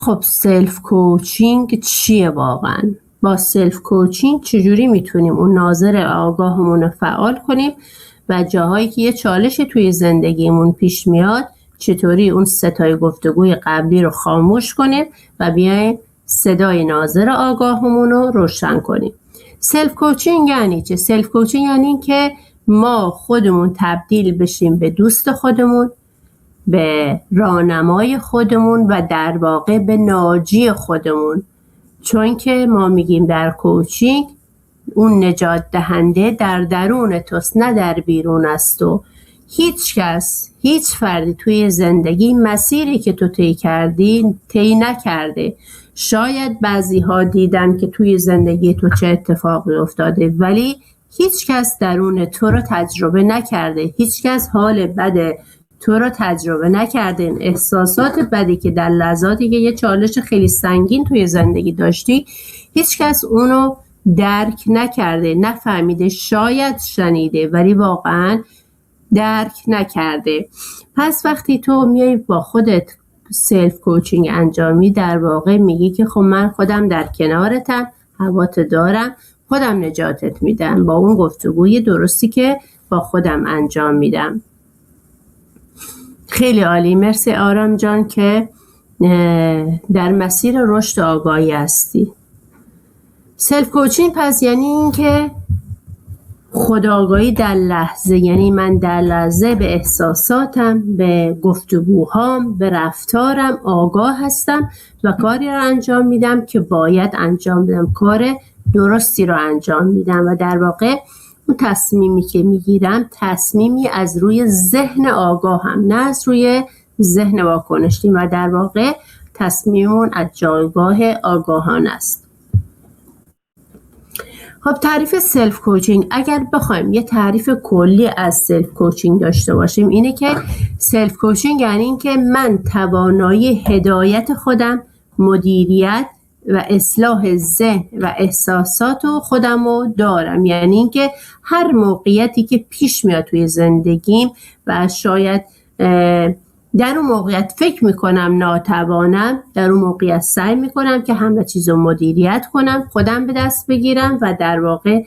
خب سلف کوچینگ چیه واقعا؟ با سلف کوچینگ چجوری میتونیم اون ناظر آگاهمون رو فعال کنیم و جاهایی که یه چالش توی زندگیمون پیش میاد چطوری اون ستای گفتگوی قبلی رو خاموش کنیم و بیایم صدای ناظر آگاهمون رو روشن کنیم. سلف کوچینگ یعنی چه؟ سلف کوچینگ یعنی این که ما خودمون تبدیل بشیم به دوست خودمون، به راهنمای خودمون و در واقع به ناجی خودمون. چون که ما میگیم در کوچینگ اون نجات دهنده در درون توست نه در بیرون است و هیچ کس، هیچ فردی توی زندگی مسیری که تو طی کردی طی نکرده. شاید بعضی ها دیدن که توی زندگی تو چه اتفاقی افتاده ولی هیچ کس درون تو رو تجربه نکرده، هیچ کس حال بد تو رو تجربه نکرده. احساسات بدی که در لحظاتی که یه چالش خیلی سنگین توی زندگی داشتی هیچ کس اونو درک نکرده، نفهمیده، شاید شنیده ولی واقعا درک نکرده. پس وقتی تو میای با خودت سلف کوچینگ انجامی در واقع میگی که خب من خودم در کنارتم، هوات دارم، خودم نجاتت میدم با اون گفتگوی درستی که با خودم انجام میدم. خیلی عالی، مرسی آرام جان که در مسیر رشد آگاهی هستی. سلف کوچینگ پس یعنی این که خودآگاهی در لحظه، یعنی من در لحظه به احساساتم، به گفتگوهام، به رفتارم آگاه هستم و کاری رو انجام میدم که باید انجام بدم، کار درستی رو انجام میدم و در واقع اون تصمیمی که میگیرم تصمیمی از روی ذهن آگاهم نه از روی ذهن واکنشی و در واقع تصمیمون از جایگاه آگاهان است. خب تعریف سلف کوچینگ، اگر بخوایم یه تعریف کلی از سلف کوچینگ داشته باشیم اینه که سلف کوچینگ یعنی این که من توانایی هدایت خودم، مدیریت و اصلاح ذهن و احساسات خودم رو دارم. یعنی این که هر موقعیتی که پیش میاد توی زندگیم و شاید در اون موقعیت فکر میکنم ناتوانم، در اون موقعیت سعی میکنم که همه چیز رو مدیریت کنم، خودم به دست بگیرم و در واقع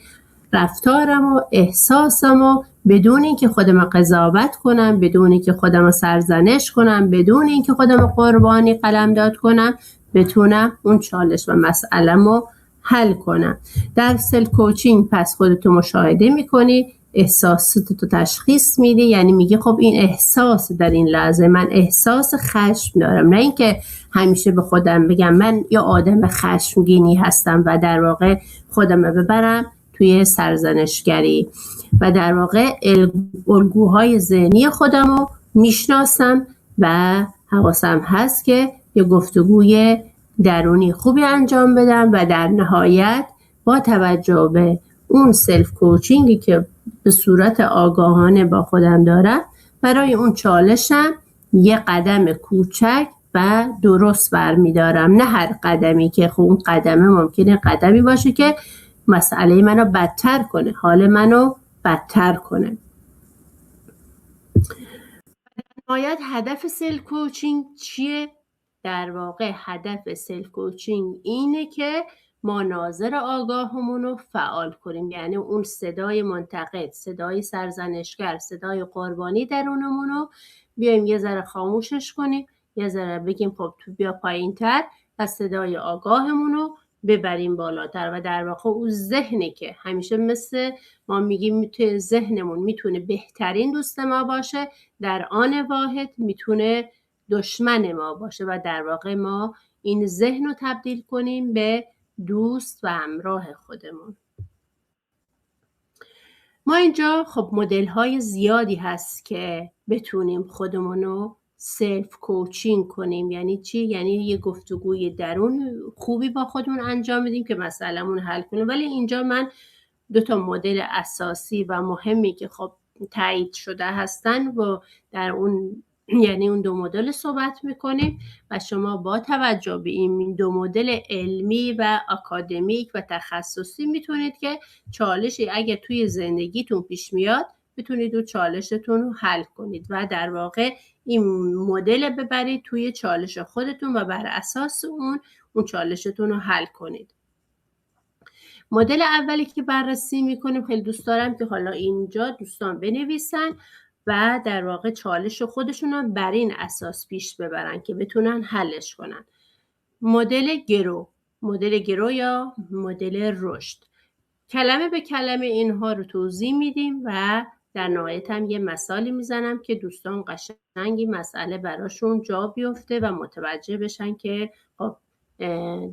رفتارم و احساسم و بدون اینکه خودم رو قضاوت کنم، بدون اینکه خودم رو سرزنش کنم، بدون اینکه خودم رو قربانی قلمداد کنم بتونم اون چالش و مسئله رو حل کنم. در سلف کوچینگ پس خودتو مشاهده میکنی، احساساتو تشخیص میدی، یعنی میگی خب این احساس در این لحظه، من احساس خشم دارم، نه اینکه همیشه به خودم بگم من یا آدم خشمگینی هستم و در واقع خودم ببرم توی سرزنشگری و در واقع الگوهای ذهنی خودم رو میشناسم و حواسم هست که یه گفتگوی درونی خوبی انجام بدم و در نهایت با توجه به اون سلف کوچینگی که به صورت آگاهانه با خودم دارم برای اون چالشم یه قدم کوچک و درست برمیدارم، نه هر قدمی که خب اون قدمه ممکنه قدمی باشه که مسئله منو بدتر کنه، حال منو بدتر کنه. در نهایت هدف سلف کوچینگ چیه؟ در واقع هدف سلف کوچینگ اینه که ما ناظر آگاهمون رو فعال کنیم، یعنی اون صدای منتقد، صدای سرزنشگر، صدای قربانی درونمون رو بیایم یه ذره خاموشش کنیم، یه ذره بگیم خب تو بیا پایین تر و صدای آگاهمون رو ببریم بالاتر و در واقع اون ذهنی که همیشه مثل ما میگیم تو ذهنمون میتونه بهترین دوست ما باشه، در آن واحد میتونه دشمن ما باشه و در واقع ما این ذهن رو تبدیل کنیم به دوست و همراه خودمون. ما اینجا خب مدل های زیادی هست که بتونیم خودمون رو سلف کوچینگ کنیم. یعنی چی؟ یعنی یه گفتگوی درون خوبی با خودمون انجام بدیم که مسئله‌مون حل کنیم. ولی اینجا من 2 مدل اساسی و مهمی که خب تایید شده هستن و در اون یعنی اون 2 مدل صحبت میکنیم و شما با توجه به این 2 مدل علمی و اکادمیک و تخصصی میتونید که چالشی اگه توی زندگیتون پیش میاد بتونید اون چالشتون رو حل کنید و در واقع این مدل ببرید توی چالش خودتون و بر اساس اون چالشتون رو حل کنید. مدل اولی که بررسی میکنیم، خیلی دوست دارم که حالا اینجا دوستان بنویسن و در واقع چالش خودشون رو بر این اساس پیش ببرن که بتونن حلش کنن. مدل گرو یا مدل رشد. کلمه به کلمه اینها رو توضیح میدیم و در نهایت هم یه مثالی میزنم که دوستان قشنگی مسئله براشون جا بیفته و متوجه بشن که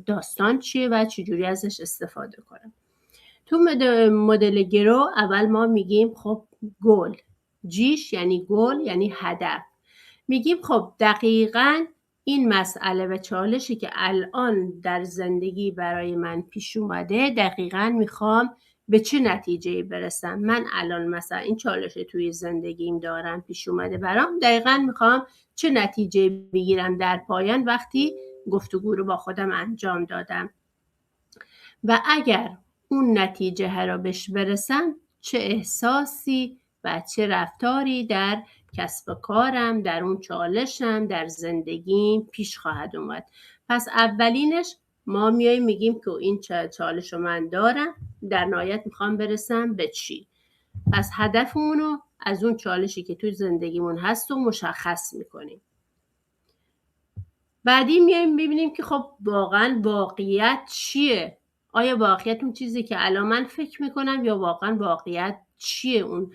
داستان چیه و چجوری ازش استفاده کنم. تو مدل گرو اول ما میگیم خب گل، جیش یعنی گل یعنی هدف. میگیم خب دقیقاً این مسئله و چالشی که الان در زندگی برای من پیش اومده، دقیقاً میخوام به چه نتیجه برسم. من الان مثلا این چالش توی زندگیم دارم پیش اومده برام، دقیقاً میخوام چه نتیجه بگیرم در پایان وقتی گفتگو رو با خودم انجام دادم و اگر اون نتیجه را بهش برسم چه احساسی و چه رفتاری در کسب و کارم، در اون چالشم، در زندگیم پیش خواهد اومد. پس اولینش ما میایم میگیم که این چالش رو من دارم، در نهایت میخوام برسم به چی. پس هدفمون رو از اون چالشی که توی زندگیمون هست و مشخص میکنیم. بعدی میایم ببینیم که خب واقعا واقعیت چیه؟ آیا واقعیت اون چیزی که الان من فکر میکنم یا واقعا واقعیت چیه؟ اون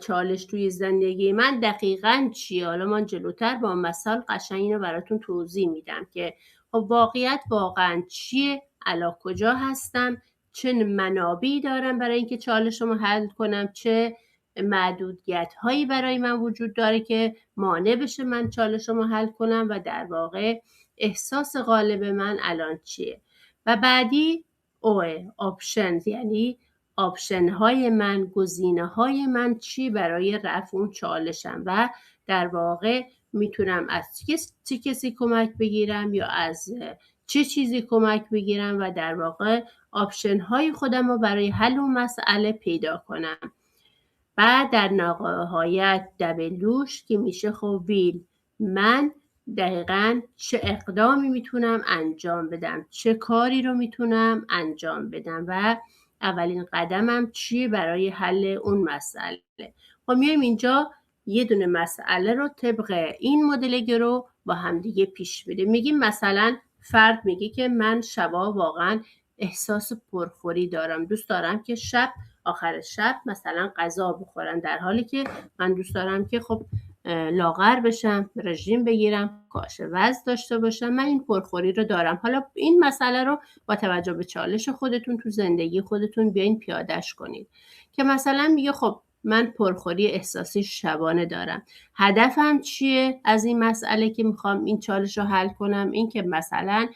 چالش توی زندگی من دقیقاً چیه؟ حالا من جلوتر با مثال قشنگ اینو براتون توضیح میدم که خب واقعیت واقعا چیه؟ الان کجا هستم؟ چه منابعی دارم برای اینکه چالشمو حل کنم؟ چه محدودیت هایی برای من وجود داره که مانع بشه من چالشمو حل کنم و در واقع احساس غالب من الان چیه؟ و بعدی آپشنز، یعنی آپشن های من، گزینه های من چی برای رفع اون چالشم و در واقع میتونم از چه کسی کمک بگیرم یا از چه چیزی کمک بگیرم و در واقع آپشن های خودم رو برای حل اون مسئله پیدا کنم. بعد در نهایت دبلوش که میشه خب ویل، من دقیقاً چه اقدامی میتونم انجام بدم، چه کاری رو میتونم انجام بدم و اولین قدمم چیه برای حل اون مسئله. خب میایم اینجا یه دونه مسئله رو طبق این مدل گرو با همدیگه پیش بدیم. میگیم مثلا فرد میگه که من شبا واقعاً احساس پرخوری دارم، دوست دارم که آخر شب مثلا غذا بخورم، در حالی که من دوست دارم که خب لاغر بشم، رژیم بگیرم، کاهش وزن داشته باشم. من این پرخوری رو دارم. حالا این مسئله رو با توجه به چالش خودتون تو زندگی خودتون بیاین پیادهش کنید که مثلا میگه خب من پرخوری احساسی شبانه دارم، هدفم چیه از این مسئله که میخوام این چالش رو حل کنم؟ این که مثلا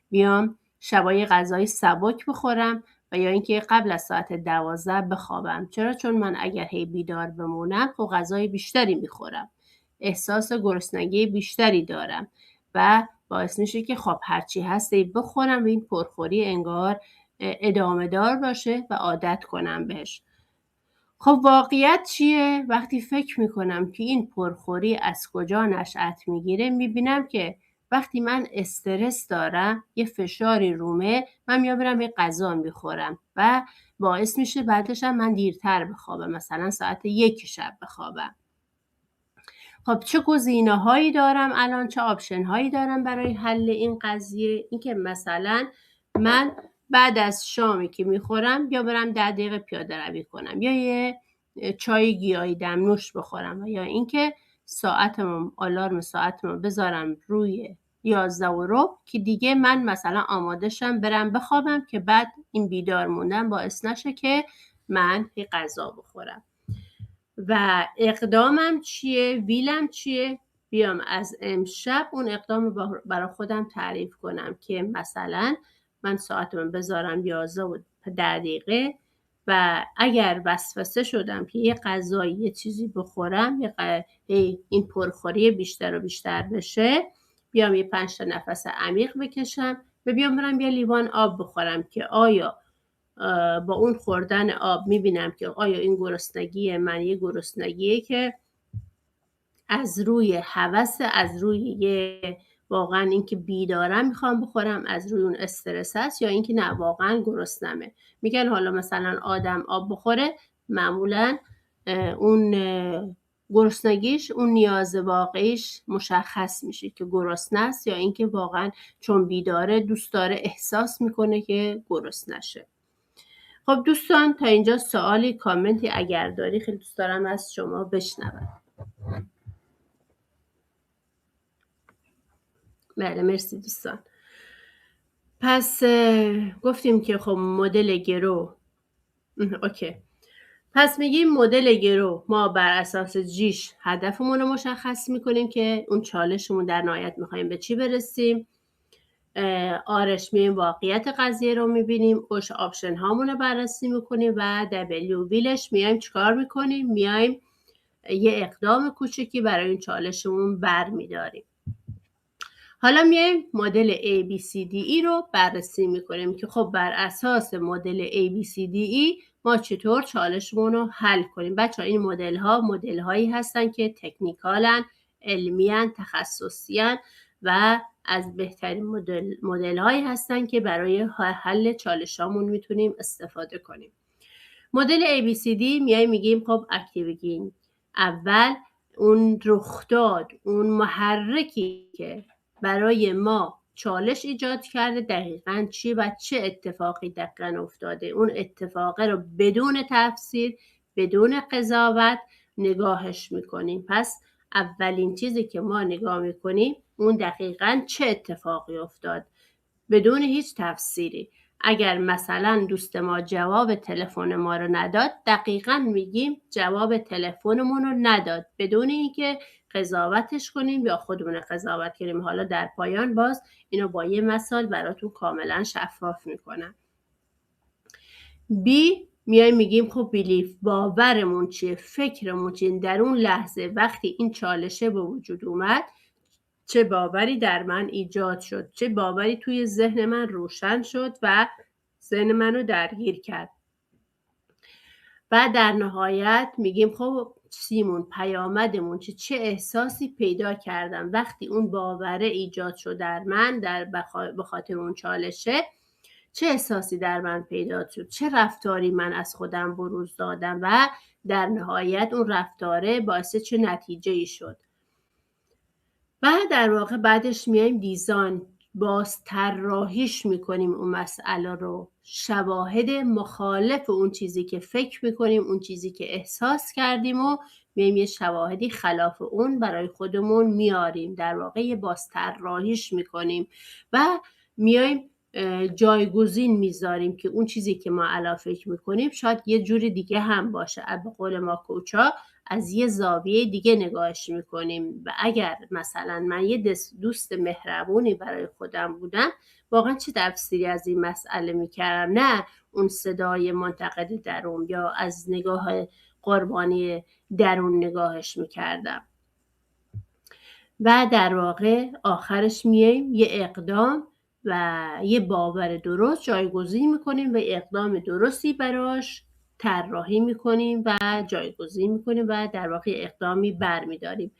بیام شبای غذای سبک بخورم و یا اینکه قبل از ساعت 12 بخوابم. چرا؟ چون من اگر هی بیدار بمونم خب غذای بیشتری میخورم، احساس گرسنگی بیشتری دارم و باعث میشه که خب هرچی هست بخورم و این پرخوری انگار ادامه دار باشه و عادت کنم بهش. خب واقعیت چیه؟ وقتی فکر میکنم که این پرخوری از کجا نشأت میگیره، میبینم که وقتی من استرس دارم، یه فشاری رومه، من میام یه غذا میخورم و باعث میشه بعدش هم من دیرتر بخوابم، مثلا ساعت 1 شب بخوابم. خب چه گزینه هایی دارم الان، چه آپشن هایی دارم برای حل این قضیه؟ این که مثلا من بعد از شامی که میخورم یا برم 10 دقیقه پیاده روی کنم یا یه چای گیاهی دمنوش بخورم و یا اینکه آلارم ساعتمو بذارم روی 11:15 که دیگه من مثلا آماده شم برم بخوابم که بعد این بیدار موندن باعث نشه که من یه غذا بخورم. و اقدامم چیه؟ ویلم چیه؟ بیام از امشب اون اقدام برای خودم تعریف کنم که مثلا من ساعتمو بذارم 11:10 دقیقه و اگر وسوسه شدم که یه غذایی یه چیزی بخورم، این پرخوری بیشتر و بیشتر بشه، بیام یه 5 تا نفس عمیق بکشم و بیام برم یه لیوان آب بخورم که آیا با اون خوردن آب میبینم که آیا این گرسنگی من یه گرسنگیه که از روی هوس، از روی یه واقعا اینکه بیدارم میخوام بخورم، از روی اون استرس هست، یا اینکه نه واقعا گرسنمه. میگن حالا مثلا آدم آب بخوره معمولا اون گرسنگیش، اون نیاز واقعیش مشخص میشه که گرسنه است، یا اینکه واقعا چون بیداره دوست داره احساس میکنه که گرسنه شه. خب دوستان تا اینجا سوالی، کامنتی اگر داری خیلی دوست دارم از شما بشنوم. بله مرسی دوستان. پس گفتیم که خب مدل گرو اوکی. پس میگیم مدل گرو ما بر اساس جیش هدفمون رو مشخص میکنیم که اون چالشمون در نهایت میخوایم به چی برسیم. آرش میایم واقعیت قضیه رو میبینیم، اوش آپشن هامون رو بررسی میکنیم و دبلیو ویلش میایم چیکار میکنیم؟ میایم یه اقدام کوچکی برای این چالشمون برمیداریم. حالا میایم مدل ABCDE رو بررسی میکنیم که خب بر اساس مدل ABCDE ما چطور چالشمون رو حل کنیم. بچه این مدل ها مدل هایی هستن که تکنیکالن، علمیان، تخصصیان و از بهترین مدل هایی هستن که برای حل چالشامون میتونیم استفاده کنیم. مدل ABCD میایم میگیم خب اکتیویتی اول اون رخداد، اون محرکی که برای ما چالش ایجاد کرده دقیقاً چی و چه اتفاقی دقیقاً افتاده، اون اتفاق رو بدون تفسیر، بدون قضاوت نگاهش میکنیم. پس اولین چیزی که ما نگاه میکنیم اون دقیقاً چه اتفاقی افتاد بدون هیچ تفسیری. اگر مثلا دوست ما جواب تلفن ما رو نداد، دقیقاً میگیم جواب تلفنمون رو نداد بدون اینکه قضاوتش کنیم یا خودمون قضاوت کنیم. حالا در پایان باز اینو با یه مثال براتون کاملا شفاف میکنم. بی میایم میگیم خب بیلیف، باورمون چیه، فکرمون چیه در اون لحظه وقتی این چالشه به وجود اومد، چه باوری در من ایجاد شد، چه باوری توی ذهن من روشن شد و ذهن منو درگیر کرد. و در نهایت میگیم خب سیمون، پیامدمون چه احساسی پیدا کردم وقتی اون باوره ایجاد شد در من، به خاطر اون چالشه چه احساسی در من پیدا شد، چه رفتاری من از خودم بروز دادم و در نهایت اون رفتاره باعث چه نتیجه ای شد. و در واقع بعدش میایم دیزاین، باز طراحیش میکنیم اون مسئله رو، شواهد مخالف اون چیزی که فکر میکنیم، اون چیزی که احساس کردیم و میایم یه شواهدی خلاف اون برای خودمون میاریم، در واقع باز طراحیش میکنیم و میایم جایگزین میذاریم که اون چیزی که ما الان فکر میکنیم شاید یه جور دیگه هم باشه. به قول ما کوچا از یه زاویه دیگه نگاهش میکنیم و اگر مثلا من یه دوست مهربونی برای خودم بودم، واقعا چه تفسیری از این مسئله میکردم، نه اون صدای منتقد درون یا از نگاه قربانی درون نگاهش میکردم. و در واقع آخرش میایم یه اقدام و یه باور درست جایگزین میکنیم و اقدام درستی براش طراحی میکنیم و جایگزین میکنیم و در واقع اقدامی برمیداریم.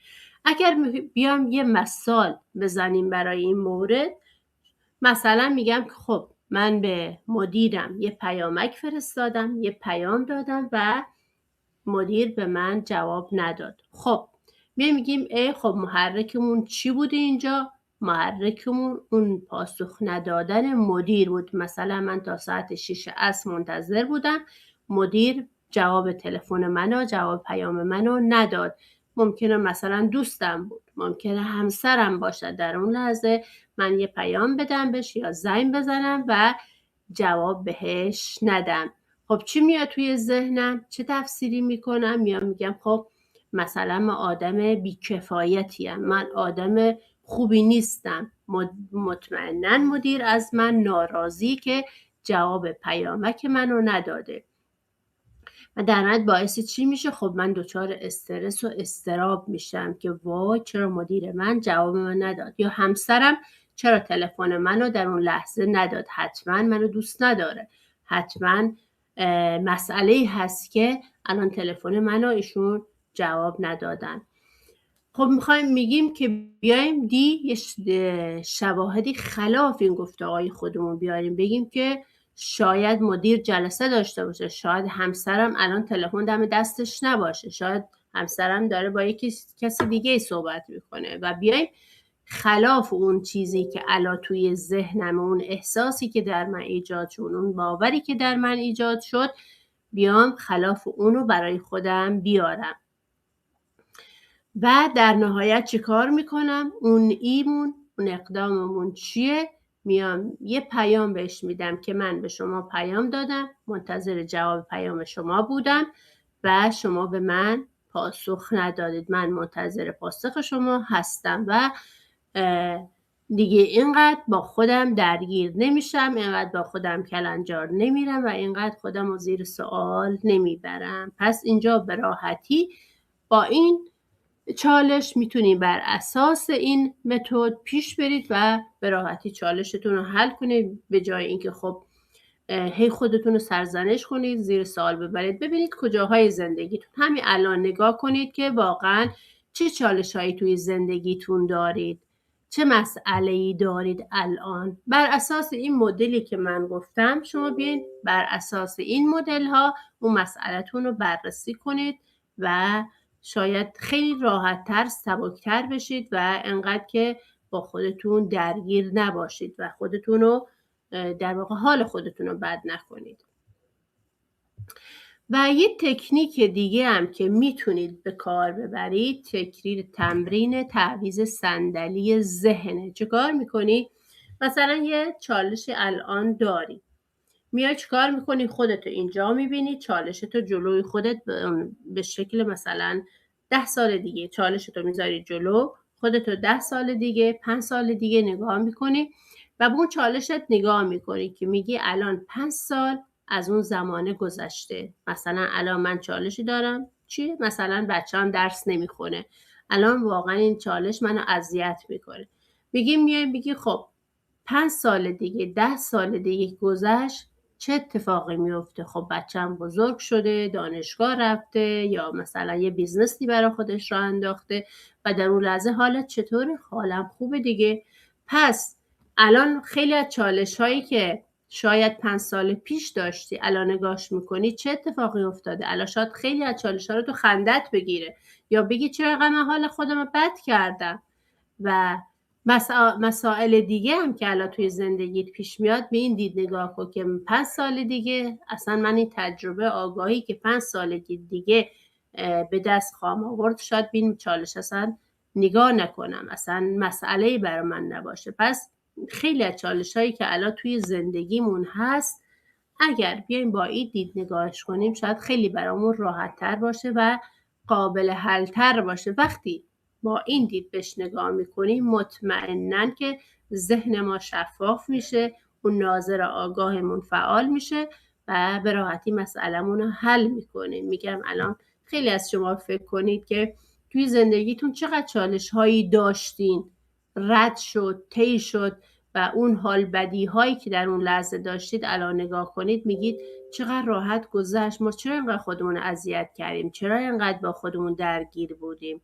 اگر بیام یه مثال بزنیم برای این مورد، مثلا میگم که خب من به مدیرم یه پیامک فرستادم، یه پیام دادم و مدیر به من جواب نداد. خب میگیم خب محرکمون چی بوده اینجا؟ محرکمون اون پاسخ ندادن مدیر بود. مثلا من تا ساعت 6 عصر منتظر بودم، مدیر جواب تلفن منو، جواب پیام منو نداد. ممکنه مثلا دوستم بود، ممکنه همسرم باشه، در اون لحظه من یه پیام بدم بهش یا زنگ بزنم و جواب بهش ندم. خب چی میاد توی ذهنم؟ چه تفسیری میکنم؟ میگم خب مثلا من آدم بیکفایتیم، من آدم خوبی نیستم، مطمئناً مدیر از من ناراضی که جواب پیامک منو نداده. و در نهایت باعث چی میشه؟ خب من دچار استرس و اضطراب میشم که وای چرا مدیر من جواب من نداد، یا همسرم چرا تلفن منو در اون لحظه نداد، حتما منو دوست نداره، حتما مسئله هست که الان تلفن منو ایشون جواب ندادن. خب میگیم که بیایم یه شواهدی خلاف این گفته‌های خودمون بیاریم، بگیم که شاید مدیر جلسه داشته باشه، شاید همسرم الان تلفن دم دستش نباشه، شاید همسرم داره با کسی دیگه صحبت میکنه و بیایم خلاف اون چیزی که الان توی ذهنم، اون احساسی که در من ایجاد شد، اون باوری که در من ایجاد شد، بیام خلاف اونو برای خودم بیارم. و در نهایت چه کار میکنم؟ اون اقداممون چیه؟ میام یه پیام بهش میدم که من به شما پیام دادم، منتظر جواب پیام شما بودم و شما به من پاسخ ندادید، من منتظر پاسخ شما هستم و دیگه اینقدر با خودم درگیر نمیشم، اینقدر با خودم کلنجار نمیرم و اینقدر خودم رو زیر سوال نمیبرم. پس اینجا به راحتی با این چالش میتونید بر اساس این متد پیش برید و به راحتی چالشتون رو حل کنید، به جای اینکه خب هی خودتون رو سرزنش کنید، زیر سوال ببرید. ببینید کجاهای زندگیتون، همین الان نگاه کنید که واقعا چه چالش‌هایی توی زندگیتون دارید، چه مسئله‌ای دارید الان. بر اساس این مدلی که من گفتم شما بیاین بر اساس این مدل‌ها اون مسئله‌تون رو بررسی کنید و شاید خیلی راحت‌تر، سبک‌تر بشید و انقدر که با خودتون درگیر نباشید و خودتون رو در واقع حال خودتون رو بد نکنید. و یه تکنیک دیگه هم که میتونید به کار ببرید، تمرین تعویض صندلی ذهنه. چه کار میکنی؟ مثلا یه چالش الان داری، میای چیکار میکنی؟ خودتو اینجا میبینی، چالشتو جلوی خودت به شکل مثلا 10 سال دیگه چالشتو میذاری جلو خودتو، 10 سال دیگه، 5 سال دیگه نگاه میکنی و به اون چالشت نگاه میکنی که میگی الان 5 سال از اون زمانه گذشته، مثلا الان من چالشی دارم چی؟ مثلا بچه‌ام درس نمیخونه، الان واقعا این چالش منو اذیت میکنه. میگی خب 5 سال دیگه، 10 سال دیگه گذشت، چه اتفاقی میفته؟ خب بچه‌م بزرگ شده، دانشگاه رفته یا مثلا یه بیزنسی برای خودش راه انداخته و در اون لحظه حالت چطوره؟ حالم خوبه دیگه. پس الان خیلی از چالش‌هایی که شاید 5 سال پیش داشتی الان نگاش میکنی چه اتفاقی افتاده؟ الان شاید خیلی از چالش‌ها رو تو خندت بگیره یا بگی چرا من حال خودم رو بد کردم. و مسائل دیگه هم که الان توی زندگیت پیش میاد به این دید نگاه کن که 5 سال دیگه اصلا من این تجربه آگاهی که 5 سال دیگه به دست خواهم آورد، شاید به این چالش اصلا نگاه نکنم، اصلا مسئله‌ای برای من نباشه. پس خیلی از چالش هایی که الان توی زندگیمون هست اگر بیایم با این دید نگاهش کنیم شاید خیلی برامون راحت تر باشه و قابل حل تر باشه. وقتی با این دید بهش نگاه میکنیم مطمئنن که ذهن ما شفاف میشه، اون ناظر آگاهمون فعال میشه و به راحتی مسئله‌مون رو حل میکنیم. میگم الان خیلی از شما فکر کنید که توی زندگیتون چقدر چالش هایی داشتین، رد شد، طی شد و اون حال بدی هایی که در اون لحظه داشتید الان نگاه کنید میگید چقدر راحت گذشت، ما چرا اینقدر خودمون اذیت کردیم، چرا اینقدر با خودمون درگیر بودیم.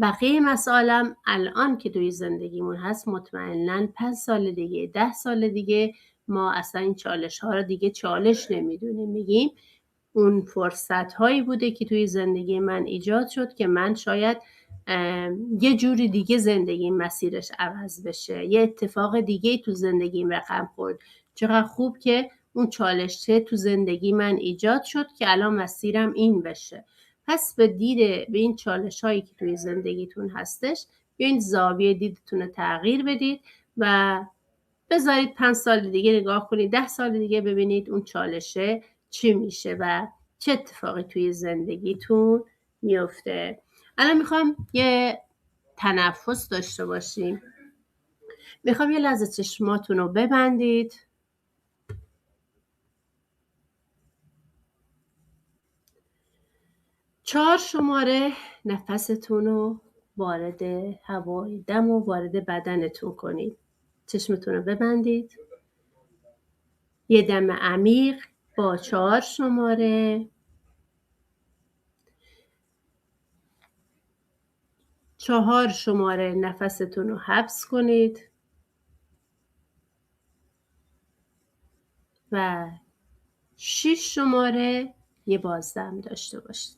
بقیه مسائلم الان که توی زندگیمون هست مطمئناً 5 سال دیگه، 10 سال دیگه ما اصلا این چالش ها رو دیگه چالش نمیدونیم، میگیم اون فرصت هایی بوده که توی زندگی من ایجاد شد که من شاید یه جوری دیگه زندگی مسیرش عوض بشه، یه اتفاق دیگه تو زندگیم رقم خورد، چقدر خوب که اون چالشه تو زندگی من ایجاد شد که الان مسیرم این بشه. پس به این چالش هایی که توی زندگیتون هستش بیاین زاویه دیدتون رو تغییر بدید و بذارید 5 سال دیگه نگاه کنید، 10 سال دیگه ببینید اون چالشه چی میشه و چه اتفاقی توی زندگیتون میفته. الان میخوام یه تنفس داشته باشیم. میخوام یه لحظه چشماتون رو ببندید. چهار شماره نفستون رو وارد هوای دم و وارد بدنتون کنید. چشمتون رو ببندید. یه دم عمیق با 4 شماره. 4 شماره نفستون رو حبس کنید و 6 شماره یه بازدم داشته باشید.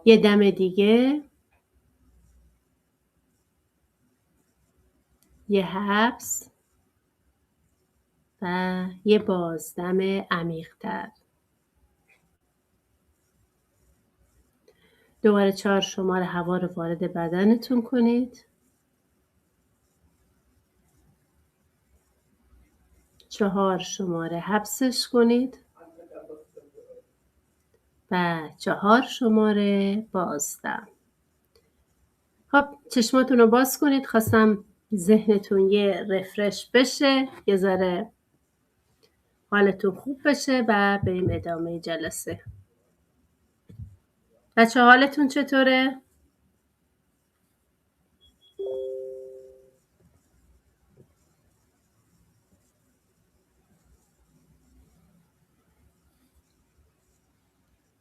یه دم دیگه، یه حبس و یه بازدم عمیق‌تر. دوباره 4 شماره هوا رو وارد بدنتون کنید. 4 شماره حبسش کنید و 4 شماره بازدم. خب چشماتون رو باز کنید. خواستم ذهنتون یه رفرش بشه، یه ذره حالتون خوب بشه و بریم ادامه جلسه. بچه حالتون چطوره؟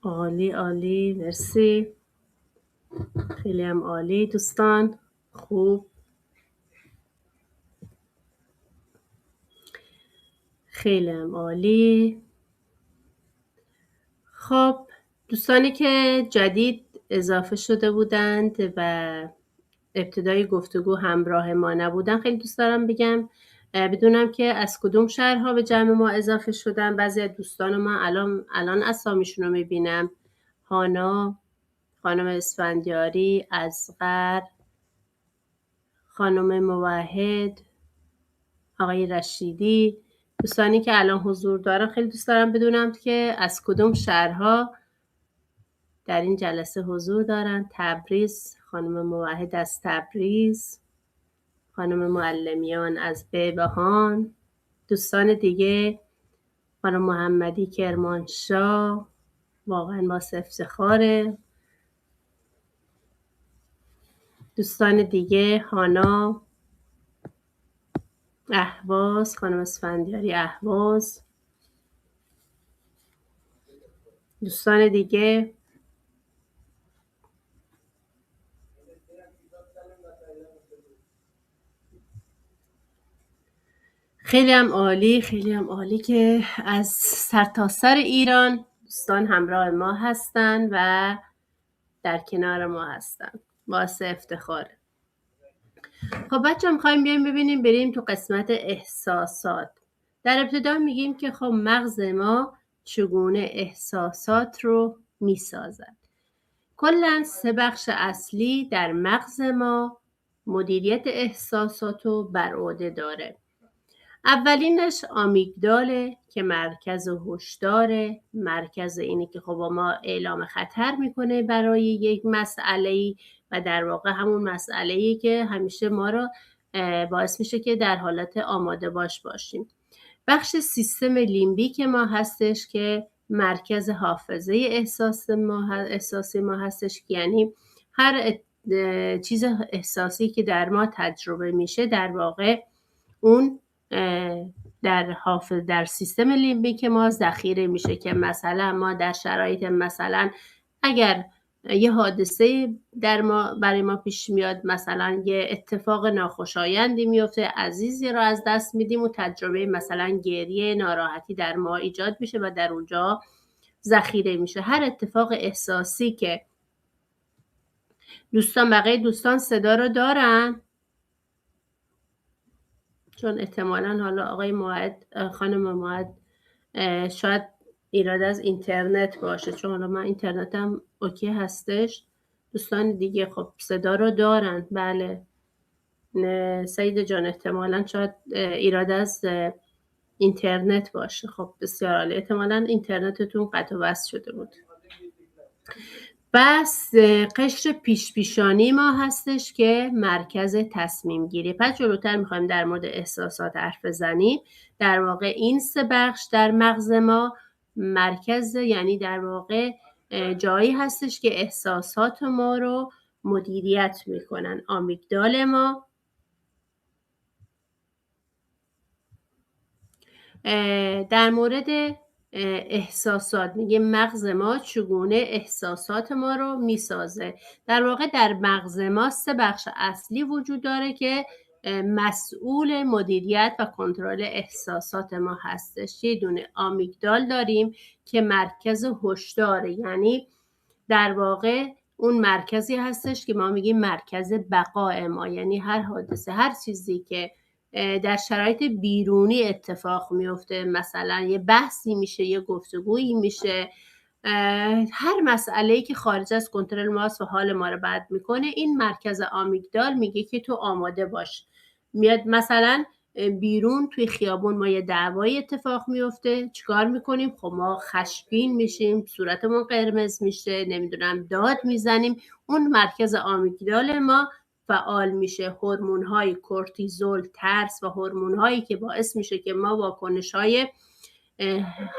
عالی عالی، مرسی، خیلی هم عالی دوستان، خوب، خیلی هم عالی. خب دوستانی که جدید اضافه شده بودند و ابتدای گفتگو همراه ما نبودن، خیلی دوست دارم بگم بدونم که از کدوم شهرها به جمع ما اضافه شدن. بعضی از دوستان ما الان اسامیشون رو میبینم: هانا، خانم اسفندیاری، اصغر، خانم موحد، آقای رشیدی. دوستانی که الان حضور دارن خیلی دوست دارم بدونم که از کدوم شهرها در این جلسه حضور دارن. تبریز، خانم موحد از تبریز، خانم معلمیان از بیبهان، دوستان دیگه خانم محمدی کرمانشاه، واقعا باعث افتخاره. دوستان دیگه هانا، اهواز، خانم اسفندیاری اهواز، دوستان دیگه خیلی هم عالی، خیلی هم عالی که از سرتاسر ایران دوستان همراه ما هستن و در کنار ما هستن، باعث افتخاره. خب بچه میخوایم بریم تو قسمت احساسات. در ابتدا میگیم که خب مغز ما چگونه احساسات رو میسازد. کلاً 3 بخش اصلی در مغز ما مدیریت احساسات رو بر عهده داره. اولینش آمیگداله که مرکز هشداره، مرکز اینه که خب ما اعلام خطر میکنه برای یک مسئله‌ای و در واقع همون مسئله‌ای که همیشه ما رو باعث میشه که در حالت آماده باشیم. بخش سیستم لیمبیک ما هستش که مرکز حافظه احساسی ما هستش، یعنی هر چیز احساسی که در ما تجربه میشه در واقع اون در سیستم لیمبیک ما ذخیره میشه، که مثلا ما در شرایط مثلا اگر یه حادثه برای ما پیش میاد، مثلا یه اتفاق ناخوشایندی میفته، عزیزی رو از دست میدیم و تجربه مثلا گریه، ناراحتی در ما ایجاد میشه و در اونجا ذخیره میشه. هر اتفاق احساسی که بقیه دوستان صدا رو دارن، چون احتمالاً حالا آقای موعد، خانم موعد شاید ایراد از اینترنت باشه، چون حالا من اینترنتم اوکی هستش. دوستان دیگه خب صدا رو دارن. بله سعید جان، احتمالاً شاید ایراد از اینترنت باشه. خب بسیار عالی، احتمالاً اینترنتتون قطع و وصل شده بود. بس قشر پیشانی ما هستش که مرکز تصمیم گیری. پس جلوتر میخوایم در مورد احساسات حرف بزنیم. در واقع این 3 بخش در مغز ما مرکز، یعنی در واقع جایی هستش که احساسات ما رو مدیریت میکنن. آمیگدال ما در مورد احساسات میگه مغز ما چگونه احساسات ما رو میسازه. در واقع در مغز ما 3 بخش اصلی وجود داره که مسئول مدیریت و کنترل احساسات ما هستش. یه دونه آمیگدال داریم که مرکز هشداره، یعنی در واقع اون مرکزی هستش که ما میگیم مرکز بقای ما، یعنی هر حادثه، هر چیزی که در شرایط بیرونی اتفاق میفته، مثلا یه بحثی میشه، یه گفتگویی میشه، هر مسئله‌ای که خارج از کنترل ماست و حال ما رو بد میکنه، این مرکز آمیگدال میگه که تو آماده باش. میاد مثلا بیرون توی خیابون ما یه دعوایی اتفاق میفته، چیکار میکنیم؟ خب ما خشمگین میشیم، صورتمون قرمز میشه، نمیدونم داد میزنیم، اون مرکز آمیگدال ما فعال میشه. هورمون‌های کورتیزول، ترس و هورمون‌هایی که باعث میشه که ما واکنش‌های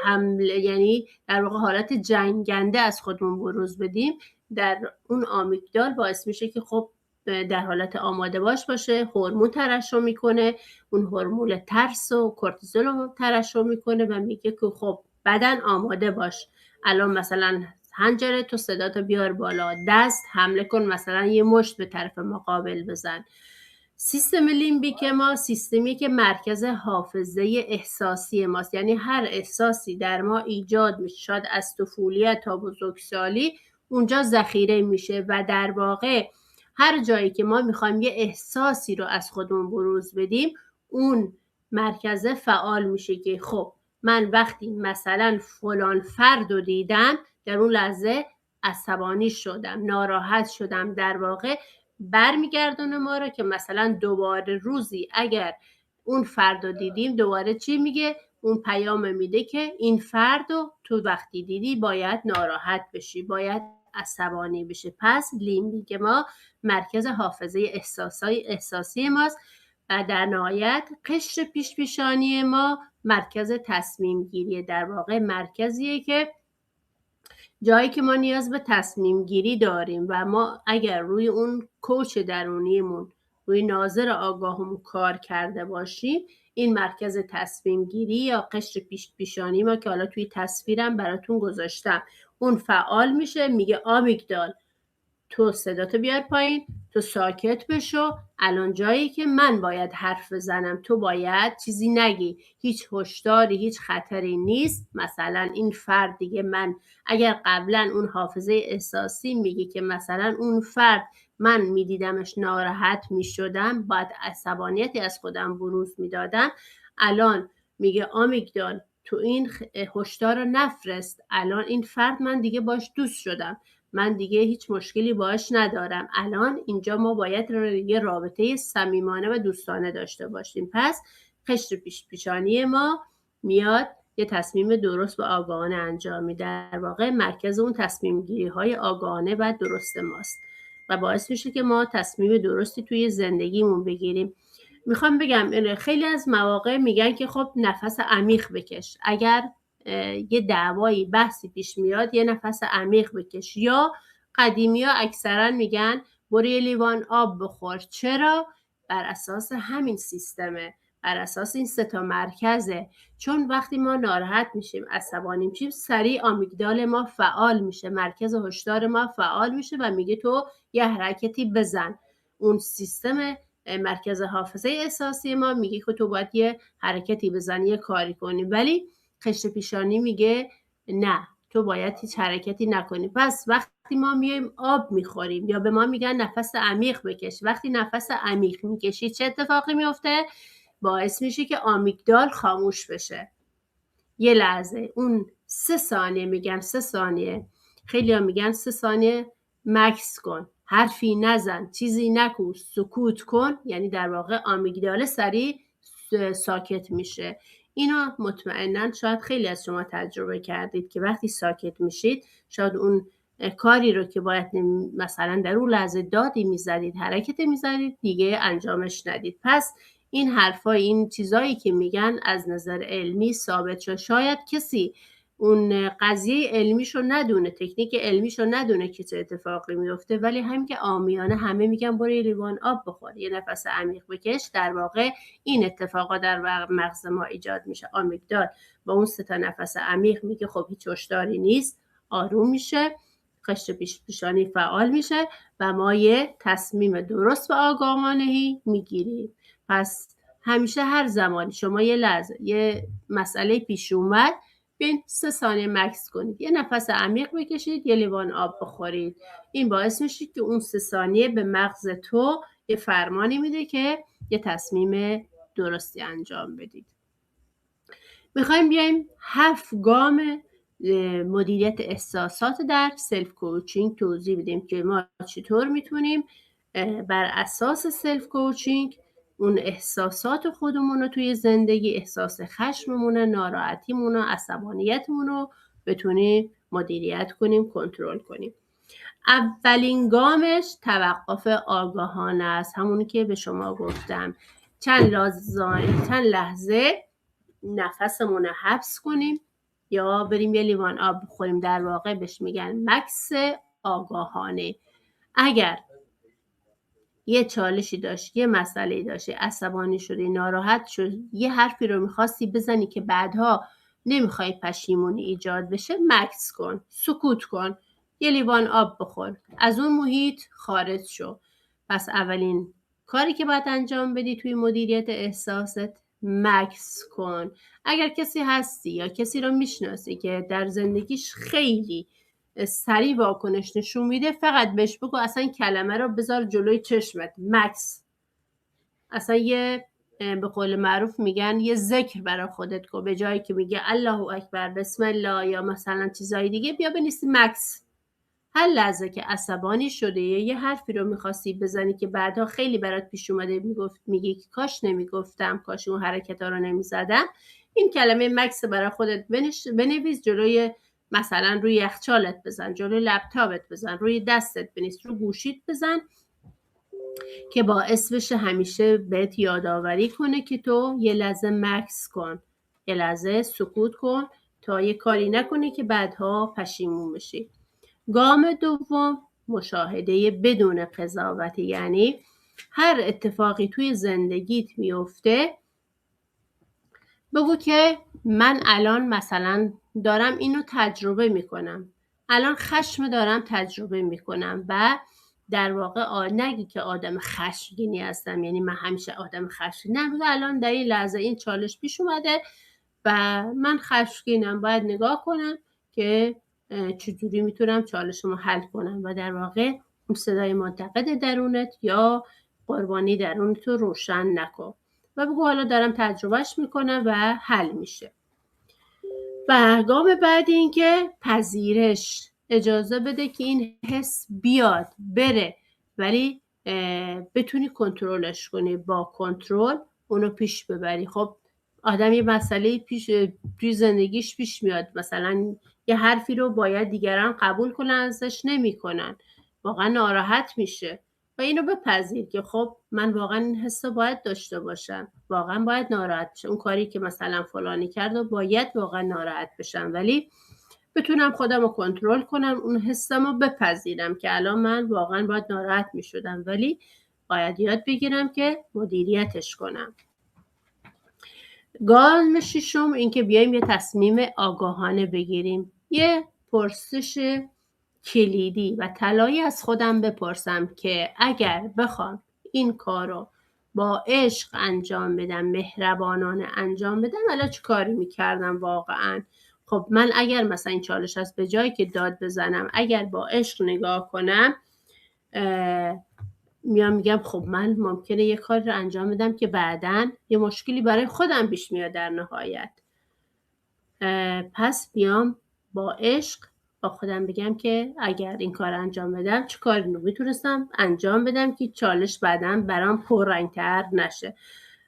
حمله، یعنی در واقع حالت جنگنده از خودمون بروز بدیم، در اون آمیگدال باعث میشه که خب در حالت آماده باشه، هورمون ترشح میکنه، اون هورمون ترس و کورتیزول رو ترشح میکنه و میگه که خب بدن آماده باش، الان مثلا حنجره تو صداتو بیار بالا، دست حمله کن، مثلا یه مشت به طرف مقابل بزن. سیستم لیمبیک ما سیستمی که مرکز حافظه احساسی ماست، یعنی هر احساسی در ما ایجاد میشه، شاید از طفولیت تا بزرگسالی، اونجا ذخیره میشه و در واقع هر جایی که ما میخوایم یه احساسی رو از خودمون بروز بدیم، اون مرکز فعال میشه که خب من وقتی مثلا فلان فرد رو دیدم، در اون لحظه عصبانی شدم، ناراحت شدم، در واقع برمیگردونه ما رو که مثلا دوباره روزی اگر اون فرد رو دیدیم، دوباره چی میگه؟ اون پیام میده که این فرد رو تو وقتی دیدی باید ناراحت بشی، باید عصبانی بشه. پس لیمبیک ما مرکز حافظه احساسی ماست و در نهایت قشر پیش پیشانی ما مرکز تصمیم گیریه. در واقع مرکزیه که جایی که ما نیاز به تصمیم گیری داریم و ما اگر روی اون کوچ درونیمون، روی ناظر آگاهمون کار کرده باشیم، این مرکز تصمیم گیری یا قشر پیشانی ما که حالا توی تصویرم براتون گذاشتم، اون فعال میشه، میگه آمیگدال تو صداتو بیار پایین، تو ساکت بشو، الان جایی که من باید حرف بزنم، تو باید چیزی نگی، هیچ هشداری، هیچ خطری نیست. مثلا این فرد دیگه، من اگر قبلا اون حافظه احساسی میگه که مثلا اون فرد من میدیدمش ناراحت میشدم، باید عصبانیتی از خودم بروز میدادم، الان میگه آمیگدال تو این هشدار رو نفرست، الان این فرد من دیگه باش دوست شدم، من دیگه هیچ مشکلی باش ندارم، الان اینجا ما باید یه رابطه صمیمانه و دوستانه داشته باشیم. پس قشر پیشانی ما میاد یه تصمیم درست و آگاهانه انجام میده، در واقع مرکز اون تصمیم گیری های آگاهانه و درست ماست و باعث میشه که ما تصمیم درستی توی زندگیمون بگیریم. میخوام بگم خیلی از مواقع میگن که خب نفس عمیق بکش، اگر یه دعوایی بحثی پیش میاد یه نفس عمیق بکش، یا قدیمی ها اکثرا میگن برو یه لیوان آب بخور. چرا؟ بر اساس همین سیستمه، بر اساس این 3 مرکزه، چون وقتی ما ناراحت میشیم، عصبانی میشیم، سریع آمیگدال ما فعال میشه، مرکز هشدار ما فعال میشه و میگه تو یه حرکتی بزن. اون سیستم مرکز حافظه احساسی ما میگه که تو باید یه حرکتی بزنی، یه کاری کنی، ولی قشر پیشانی میگه نه، تو باید هیچ حرکتی نکنی. پس وقتی ما میایم آب میخوریم یا به ما میگن نفس عمیق بکش، وقتی نفس عمیق میکشی چه اتفاقی میفته؟ باعث میشه که آمیگدال خاموش بشه. یه لحظه، اون 3 ثانیه، میگن 3 ثانیه، خیلی ها میگن 3 ثانیه مکس کن، حرفی نزن، چیزی نگو، سکوت کن، یعنی در واقع آمیگدال سریع ساکت میشه. اینو مطمئناً شاید خیلی از شما تجربه کردید که وقتی ساکت میشید، شاید اون کاری رو که باید مثلا در اون لحظه دادی میزدید، حرکتی میزدید، دیگه انجامش ندید. پس این حرفا، این چیزایی که میگن از نظر علمی ثابت شد. شاید کسی اون قضیه علمیشو ندونه، تکنیک علمیشو ندونه که چه اتفاقی میفته، ولی هم که عامیانه همه میگن برو یه لیوان آب بخور، یه نفس عمیق بکش، در واقع این اتفاقا در مغز ما ایجاد میشه. آمیگدال با اون 3 نفس عمیق میگه خب هیچ هشداری نیست، آروم میشه، قشر پیشانی فعال میشه و ما یه تصمیم درست و آگاهانه‌ای میگیریم. پس همیشه هر زمانی شما یه لحظه یه مسئله پیش اومد، بیاین 3 ثانیه مکث کنید، یه نفس عمیق بکشید، یه لیوان آب بخورید. این باعث میشه که اون 3 ثانیه به مغز تو یه فرمانی میده که یه تصمیم درستی انجام بدید. میخوایم بیایم 7 گام مدیریت احساسات در سلف کوچینگ توضیح بدیم که ما چطور میتونیم بر اساس سلف کوچینگ اون احساسات خودمون رو توی زندگی، احساس خشممون، ناراحتیمون، عصبانیتمون رو بتونیم مدیریت کنیم، کنترل کنیم. اولین گامش توقف آگاهانه است، همونی که به شما گفتم. چند لحظه نفسمون رو حبس کنیم یا بریم یه لیوان آب بخوریم، در واقع بهش میگن مکث آگاهانه. اگر یه چالشی داشت، یه مسئله‌ای داشتی، عصبانی شدی، ناراحت شدی، یه حرفی رو میخواستی بزنی که بعدها نمیخوای پشیمونی ایجاد بشه، مکث کن، سکوت کن، یه لیوان آب بخور، از اون محیط خارج شو. پس اولین کاری که باید انجام بدی توی مدیریت احساست، مکث کن. اگر کسی هستی یا کسی رو میشناسی که در زندگیش خیلی سریع واکنش نشون میده، فقط بهش بگو اصلا کلمه رو بذار جلوی چشمت، مکث. اصلا یه به قول معروف میگن یه ذکر برای خودت کن، به جایی که میگه الله اکبر، بسم الله یا مثلا چیزای دیگه، بیا بنویسی مکث. هر لحظه که عصبانی شده یه حرفی رو میخواستی بزنی که بعدها خیلی برات پیش اومده، میگی که کاش نمیگفتم، کاش اون حرکتا رو نمیزدم، این کلمه مکث برای خودت بنویس، جلوی مثلا روی یخچالت بزن، جلوی لپتاپت بزن، روی دستت بنویس، رو گوشیت بزن، که باعث بشه همیشه بهت یادآوری کنه که تو یه لحظه مکث کن، یه لحظه سکوت کن تا یه کاری نکنی که بعدها پشیمون بشی. گام دوم، مشاهده بدون قضاوت، یعنی هر اتفاقی توی زندگیت میفته بگو که من الان مثلا دارم اینو تجربه میکنم، الان خشم دارم تجربه میکنم، و در واقع نگی که آدم خشمگینی هستم، یعنی من همیشه آدم خشمگینم، نه، الان در این لحظه این چالش پیش اومده و من خشمگینم، باید نگاه کنم که چجوری میتونم چالشمو حل کنم، و در واقع اون صدای منتقد درونت یا قربانی درونت رو روشن نکن و بگو حالا دارم تجربهش میکنم و حل میشه. و گام بعد این که پذیرش، اجازه بده که این حس بیاد بره، ولی بتونی کنترلش کنی، با کنترل اونو پیش ببری. خب آدم یه مسئله توی زندگیش پیش میاد، مثلا یه حرفی رو باید دیگران قبول کنن، ازش نمیکنن، واقعا ناراحت میشه و اینو بپذیر که خب من واقعا این حس رو باید داشته باشم، واقعا باید ناراحت بشم، اون کاری که مثلا فلانی کرد و باید واقعا ناراحت بشم، ولی بتونم خودم رو کنترل کنم، اون حسم رو بپذیرم که الان من واقعا باید ناراحت میشدم، ولی باید یاد بگیرم که مدیریتش کنم. گام ششم این که بیایم یه تصمیم آگاهانه بگیریم، یه پرسش کلیدی و طلایی از خودم بپرسم که اگر بخوام این کارو با عشق انجام بدم، مهربانانه انجام بدم، الان چه کاری میکردم واقعا؟ خب من اگر مثلا این چالش هست، به جایی که داد بزنم، اگر با عشق نگاه کنم، میگم خب من ممکنه یه کار رو انجام بدم که بعداً یه مشکلی برای خودم پیش میاد در نهایت. پس بیام با عشق با خودم بگم که اگر این کار انجام بدم، چه کاری رو میتونستم انجام بدم که چالش بعداً برام پررنگ‌تر نشه.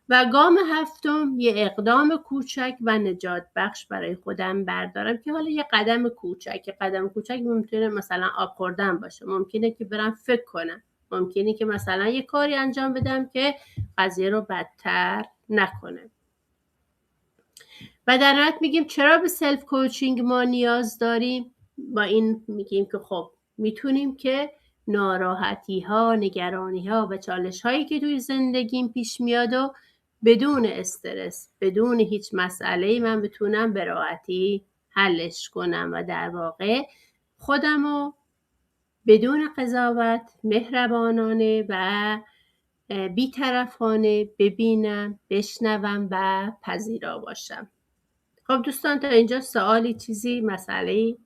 و گام هفتم، یه اقدام کوچک و نجات بخش برای خودم بردارم که حالا یه قدم کوچک ممکنه مثلا آب خوردن باشه، ممکنه که برم فکر کنم، ممکنه که مثلا یه کاری انجام بدم که قضیه رو بدتر نکنه. و در نهایت میگیم چرا به سلف کوچینگ ما نیاز داریم؟ با این میگیم که خب میتونیم که ناراحتی ها، نگرانی ها و چالش هایی که توی زندگیم پیش میاد و بدون استرس، بدون هیچ مسئله‌ای من بتونم به راحتی حلش کنم و در واقع خودم رو بدون قضاوت، مهربانانه و بی‌طرفانه ببینم، بشنوم و پذیرا باشم. خب دوستان تا اینجا سوالی، چیزی، مسئله‌ای؟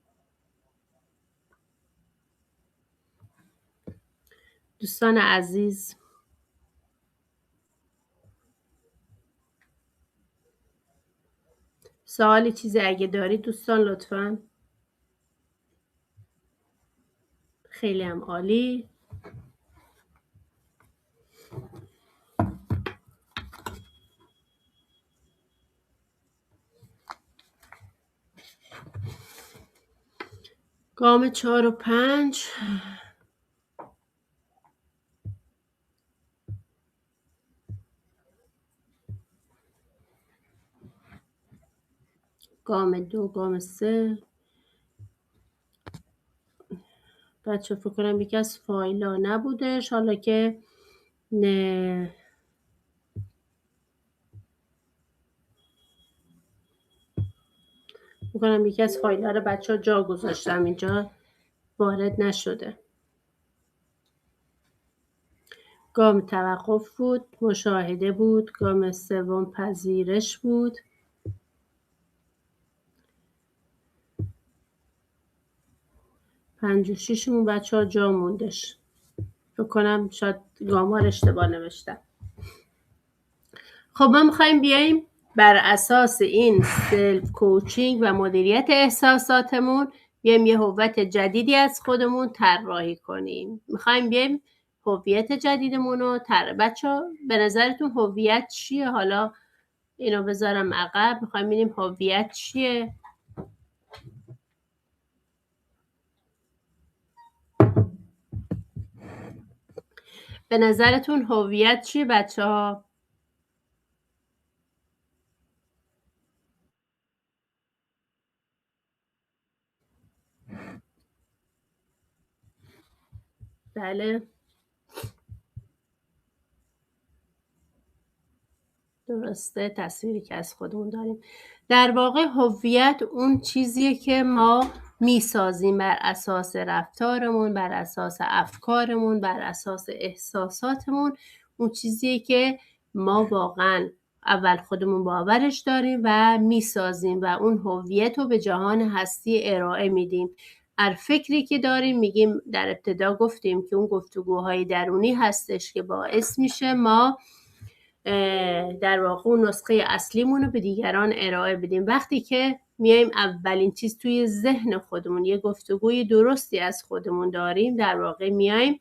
دوستان عزیز، سوالی، چیزی اگه دارید دوستان لطفاً. خیلی هم عالی. گام 4 و 5. گام 2، گام 3. بچه فکر کنم یکی از فایلا نبودش، حالا که نه فکر کنم یکی از فایل‌ها رو بچه ها جا گذاشتم، اینجا وارد نشده. گام توقف بود، مشاهده بود. گام 3 پذیرش بود. 5 و 6 بچه ها جا موندش. فکر کنم شاید گام ها رو اشتباه نوشتم. خب ما میخوایم بیاییم بر اساس این سلف کوچینگ و مدیریت احساساتمون بیایم یه هویت جدیدی از خودمون طراحی کنیم. میخوایم بیایم هویت جدیدمون رو بچه‌ها به نظرتون هویت چیه؟ حالا اینو بذارم عقب. میخوایم ببینیم هویت چیه؟ به نظرتون هویت چیه بچه‌ها؟ بله، درسته، تصویری که از خودمون داریم. در واقع هویت اون چیزیه که ما میسازیم بر اساس رفتارمون، بر اساس افکارمون، بر اساس احساساتمون. اون چیزیه که ما واقعا اول خودمون باورش داریم و میسازیم و اون هویت رو به جهان هستی ارائه میدیم. هر فکری که داریم، میگیم در ابتدا گفتیم که اون گفتگوهای درونی هستش که باعث میشه ما در واقع اون نسخه اصلیمون رو به دیگران ارائه بدیم. وقتی که میایم اولین چیز توی ذهن خودمون یه گفتگوی درستی از خودمون داریم، در واقع میایم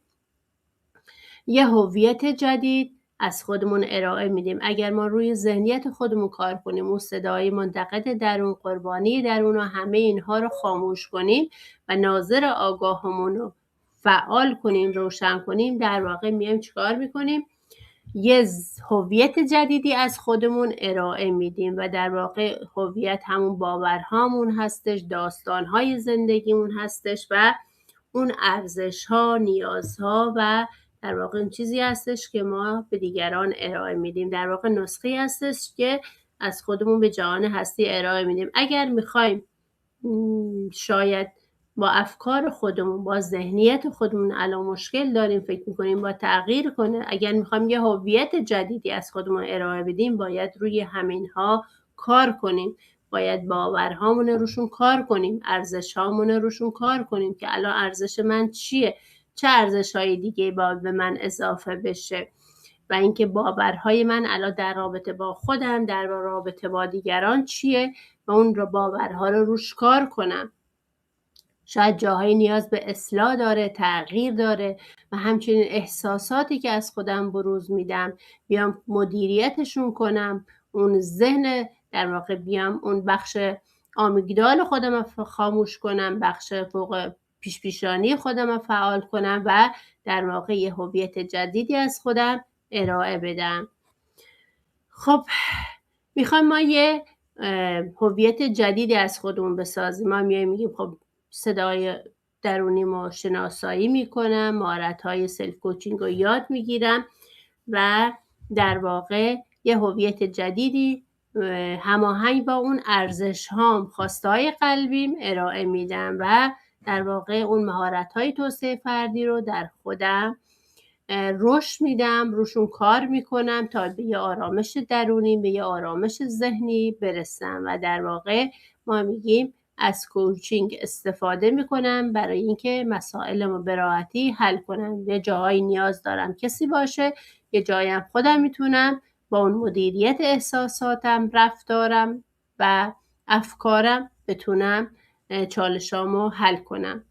یه هویت جدید از خودمون ارائه میدیم. اگر ما روی ذهنیت خودمون کار کنیم، اون صدای منتقد درون، قربانی درون و همه اینها رو خاموش کنیم و ناظر آگاهمون رو فعال کنیم، روشن کنیم، در واقع میایم چیکار میکنیم؟ یه هویت جدیدی از خودمون ارائه میدیم و در واقع هویت همون باورهامون هستش، داستانهای زندگیمون هستش و اون ارزشها، نیازها و در واقع اون چیزی هستش که ما به دیگران ارائه میدیم. در واقع نسخه هستش که از خودمون به جهان هستی ارائه میدیم. اگر میخوایم شاید با افکار خودمون، با ذهنیت خودمون الان مشکل داریم، فکر میکنیم با تغییر کنه، اگر میخوایم یه هویت جدیدی از خودمون ارائه بدیم، باید روی همینها کار کنیم. باید باورهامون روشون کار کنیم، ارزشهامون روشون کار کنیم که الان ارزش من چیه، چه ارزشهای دیگه باید به من اضافه بشه و اینکه باورهای من الان در رابطه با خودم، در رابطه با دیگران چیه و اون رو باورها رو روش کار کنم. شاید جاهای نیاز به اصلاح داره، تغییر داره و همچنین احساساتی که از خودم بروز میدم بیام مدیریتشون کنم. اون ذهن در واقع بیام اون بخش آمیگدال خودم خاموش کنم، بخش فوق پیشانی خودم فعال کنم و در واقع یه هویت جدیدی از خودم ارائه بدم. خب میخوام ما یه هویت جدیدی از خودمون بسازیم. ما میگیم خب صدای درونیمو شناسایی میکنم، مهارت‌های سلف کوچینگ رو یاد میگیرم و در واقع یه هویت جدیدی هماهنگ با اون ارزش‌هام، خواسته‌های قلبیم ارائه میدم و در واقع اون مهارت‌های توسعه فردی رو در خودم رشد میدم، روشون کار میکنم تا به یه آرامش درونی، به یه آرامش ذهنی برسم و در واقع ما میگیم از کوچینگ استفاده میکنم برای اینکه مسائلمو به راحتی حل کنم. یه جایی نیاز دارم کسی باشه، یه جایی هم خودم میتونم با اون مدیریت احساساتم، رفتارم و افکارم بتونم چالشامو حل کنم.